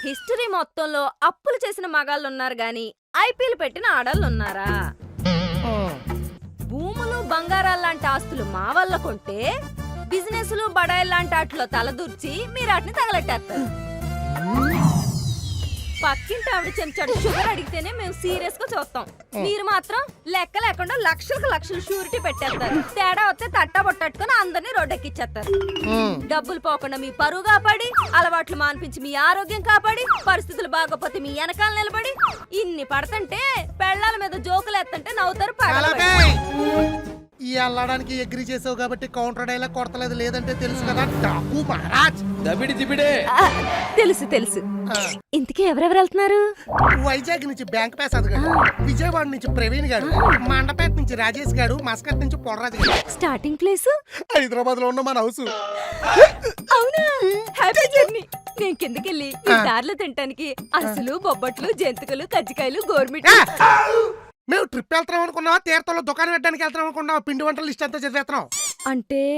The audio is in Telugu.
హిస్టరీ మొత్తంలో అప్పులు చేసిన మగాళ్ళున్నారు గాని ఐపీఎల్ పెట్టిన ఆడాళ్ళున్నారా? భూములు బంగారాల్లాంటి ఆస్తులు మా వల్ల కొంటే బిజినెస్లు బడాయిల్లాంటి ఆటలో తలదూర్చి మీరు వాటిని తగలెట్టేస్తారు. పక్కింటి ఆవిడ చెంచాడు షుగర్ అడిగితేనే మేము సీరియస్ గా చూస్తాం. మీరు మాత్రం లెక్క లేకుండా లక్షలకు లక్షలు షూరిటీ పెట్టేస్తారు. తేడా వస్తే తట్టా బొట్టట్టుకుని అందరినీ రోడ్డెక్కిచ్చేస్తారు. డబ్బులు పోకుండా మీ పరువు కాపాడి, అలవాట్లు మాన్పించి మీ ఆరోగ్యం కాపాడి, పరిస్థితులు బాగోపోతే మీ వెనకాల నిలబడి ఇన్ని పడుతుంటే పెళ్ళాల మీద జోకులు ఎత్తంటే నవ్వుతారు. ఈ అల్లడానికి ఎగ్రీ చేసావు కాబట్టి కౌంటర్ డైలాగ్ కొడతలేదు, లేదంటే తెలుసు కదా డాకు మహారాజ్. తెలుసు తెలుసు. ఇంతకీ ఎవరెవరు వెళ్తున్నారు? వైజాగ్ నుంచి బ్యాంక్ పాస్ అదిగాడు, విజయవాడ నుంచి ప్రవీణ్ గాడు, మండపేట నుంచి రాజేష్ గాడు, మస్కట్ నుంచి పొర్రాజు గాడు. స్టార్టింగ్ ప్లేస్ హైదరాబాద్ లో ఉన్న మన హౌస్. అవునా? Happy journey. నేను కిందకెళ్ళి ఈ దారిలో తినటానికి అసలు బొబ్బట్లు, జంతికలు, కజ్జికాయలు, గోర్మిట్. మేము ట్రిప్ వెళ్తాం అనుకున్నావా, తీర్థంలో దుకాణం పెట్టడానికి వెళ్తాం అనుకున్నావా? పిండి వంటల లిస్ట్ అంతా చదివేస్తున్నాం అంటే